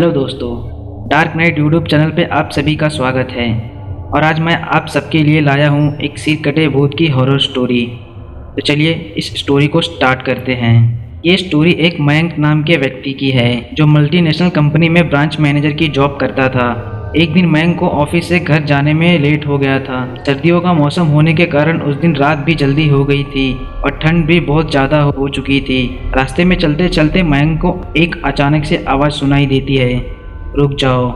Hello दोस्तों, dark night YouTube channel पे आप सभी का स्वागत है। और आज मैं आप सबके लिए लाया हूँ एक सिर कटे भूत की हॉरर स्टोरी। तो चलिए इस स्टोरी को स्टार्ट करते हैं। ये स्टोरी एक मयंक नाम के व्यक्ति की है जो मल्टीनेशनल कंपनी में ब्रांच मैनेजर की जॉब करता था। एक दिन मयंक को ऑफिस से घर जाने में लेट हो गया था। सर्दियों का मौसम होने के कारण उस दिन रात भी जल्दी हो गई थी और ठंड भी बहुत ज़्यादा हो चुकी थी। रास्ते में चलते चलते मयंक को एक अचानक से आवाज़ सुनाई देती है, रुक जाओ।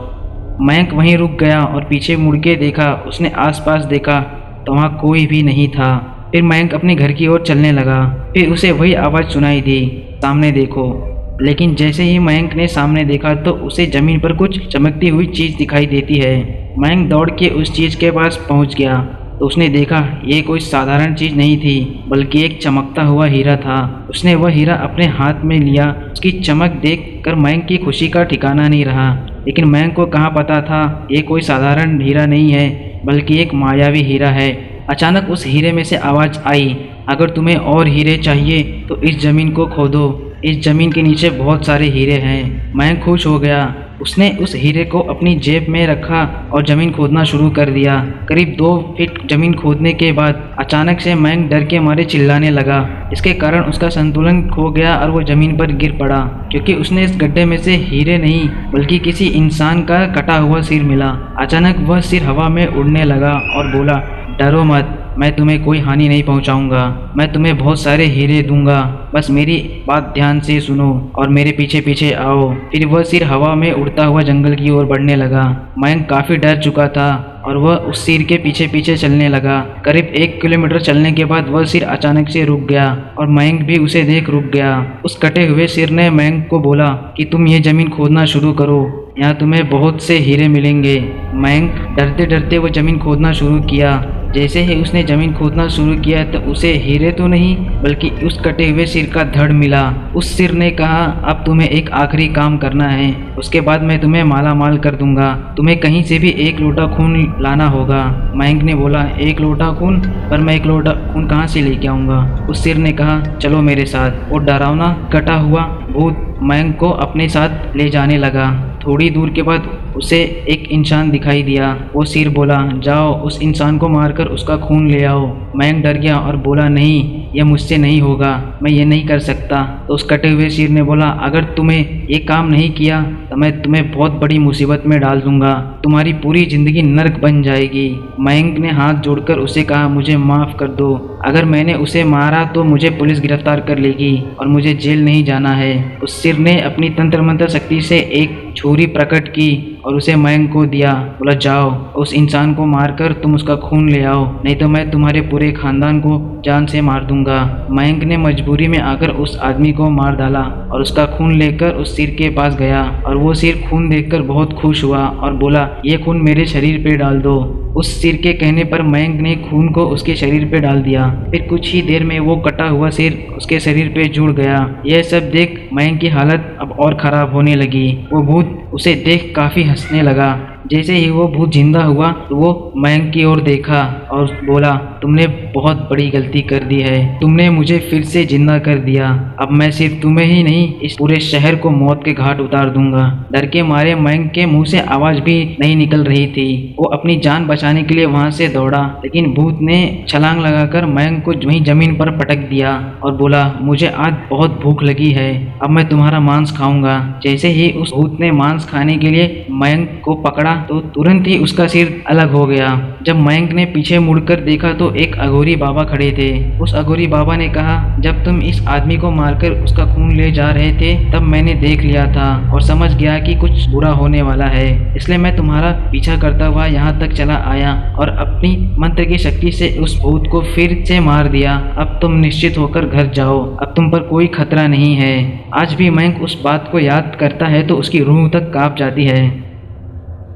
मयंक वहीं रुक गया और पीछे मुड़ के देखा। उसने आसपास देखा तो वहाँ कोई भी नहीं था। फिर मयंक अपने घर की ओर चलने लगा। फिर उसे वही आवाज़ सुनाई दी, सामने देखो। लेकिन जैसे ही मयंक ने सामने देखा तो उसे ज़मीन पर कुछ चमकती हुई चीज़ दिखाई देती है। मयंक दौड़ के उस चीज़ के पास पहुंच गया तो उसने देखा ये कोई साधारण चीज़ नहीं थी बल्कि एक चमकता हुआ हीरा था। उसने वह हीरा अपने हाथ में लिया। उसकी चमक देखकर मयंक की खुशी का ठिकाना नहीं रहा। लेकिन मयंक को कहाँ पता था ये कोई साधारण हीरा नहीं है बल्कि एक मायावी हीरा है। अचानक उस हीरे में से आवाज़ आई, अगर तुम्हें और हीरे चाहिए तो इस ज़मीन को खोदो। इस ज़मीन के नीचे बहुत सारे हीरे हैं। मयंक खुश हो गया। उसने उस हीरे को अपनी जेब में रखा और ज़मीन खोदना शुरू कर दिया। करीब 2 फीट ज़मीन खोदने के बाद अचानक से मयंक डर के मारे चिल्लाने लगा। इसके कारण उसका संतुलन खो गया और वो ज़मीन पर गिर पड़ा क्योंकि उसने इस गड्ढे में से हीरे नहीं बल्कि किसी इंसान का कटा हुआ सिर मिला। अचानक वह सिर हवा में उड़ने लगा और बोला, डरो मत, मैं तुम्हें कोई हानि नहीं पहुंचाऊंगा। मैं तुम्हें बहुत सारे हीरे दूंगा, बस मेरी बात ध्यान से सुनो और मेरे पीछे पीछे आओ। फिर वह सिर हवा में उड़ता हुआ जंगल की ओर बढ़ने लगा। मयंक काफ़ी डर चुका था और वह उस सिर के पीछे पीछे चलने लगा। करीब 1 किलोमीटर चलने के बाद वह सिर अचानक से रुक गया और मयंक भी उसे देख रुक गया। उस कटे हुए सिर ने मयंक को बोला कि तुम ये ज़मीन खोदना शुरू करो, यहाँ तुम्हें बहुत से हीरे मिलेंगे। मयंक डरते डरते वो ज़मीन खोदना शुरू किया। जैसे ही उसने ज़मीन खोदना शुरू किया तो उसे हीरे तो नहीं बल्कि उस कटे हुए सिर का धड़ मिला। उस सिर ने कहा, अब तुम्हें एक आखिरी काम करना है, उसके बाद मैं तुम्हें माला माल कर दूंगा। तुम्हें कहीं से भी 1 लोटा खून लाना होगा। मयंक ने बोला, 1 लोटा खून? पर मैं 1 लोटा खून कहाँ से लेके आऊँगा? उस सिर ने कहा, चलो मेरे साथ। वो डरावना कटा हुआ भूत मयंक को अपने साथ ले जाने लगा। थोड़ी दूर के बाद उसे एक इंसान दिखाई दिया। वो सिर बोला, जाओ उस इंसान को मारकर उसका खून ले आओ। मयंक डर गया और बोला, नहीं, यह मुझसे नहीं होगा, मैं ये नहीं कर सकता। तो उस कटे हुए सिर ने बोला, अगर तुम्हें ये काम नहीं किया तो मैं तुम्हें बहुत बड़ी मुसीबत में डाल दूंगा, तुम्हारी पूरी ज़िंदगी नर्क बन जाएगी। मयंक ने हाथ जोड़कर उसे कहा, मुझे माफ़ कर दो, अगर मैंने उसे मारा तो मुझे पुलिस गिरफ्तार कर लेगी और मुझे जेल नहीं जाना है। उस सिर ने अपनी तंत्र मंत्र शक्ति से एक छुरी प्रकट की और उसे मयंक को दिया। बोला, जाओ उस इंसान को मारकर तुम उसका खून ले आओ, नहीं तो मैं तुम्हारे पूरे खानदान को जान से मार दूंगा। मयंक ने मजबूरी में आकर उस आदमी को मार डाला और उसका खून लेकर उस सिर के पास गया और वो सिर खून देखकर बहुत खुश हुआ और बोला, ये खून मेरे शरीर पे डाल दो। उस सिर के कहने पर मयंक ने खून को उसके शरीर पे डाल दिया। फिर कुछ ही देर में वो कटा हुआ सिर उसके शरीर पे जुड़ गया। यह सब देख मयंक की हालत अब और खराब होने लगी। वो भूत उसे देख काफ़ी हंसने लगा। जैसे ही वो भूत जिंदा हुआ तो वो मयंक की ओर देखा और बोला, तुमने बहुत बड़ी गलती कर दी है, तुमने मुझे फिर से जिंदा कर दिया। अब मैं सिर्फ तुम्हें ही नहीं इस पूरे शहर को मौत के घाट उतार दूंगा। डर के मारे मयंक के मुंह से आवाज़ भी नहीं निकल रही थी। वो अपनी जान बचाने के लिए वहाँ से दौड़ा, लेकिन भूत ने छलांग लगाकर मयंक को वहीं जमीन पर पटक दिया और बोला, मुझे आज बहुत भूख लगी है, अब मैं तुम्हारा मांस खाऊंगा। जैसे ही उस भूत ने मांस खाने के लिए मयंक को पकड़ा तो तुरंत ही उसका सिर अलग हो गया। जब मयंक ने पीछे मुड़कर देखा तो एक अघोरी बाबा खड़े थे। उस अघोरी बाबा ने कहा, जब तुम इस आदमी को मारकर उसका खून ले जा रहे थे तब मैंने देख लिया था और समझ गया कि कुछ बुरा होने वाला है, इसलिए मैं तुम्हारा पीछा करता हुआ यहाँ तक चला आया और अपनी मंत्र की शक्ति से उस भूत को फिर से मार दिया। अब तुम निश्चित होकर घर जाओ, अब तुम पर कोई खतरा नहीं है। आज भी मयंक उस बात को याद करता है तो उसकी रूह तक कांप जाती है।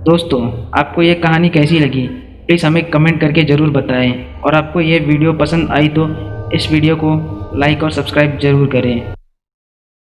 दोस्तों, आपको ये कहानी कैसी लगी प्लीज़ हमें कमेंट करके ज़रूर बताएं और आपको ये वीडियो पसंद आई तो इस वीडियो को लाइक और सब्सक्राइब ज़रूर करें।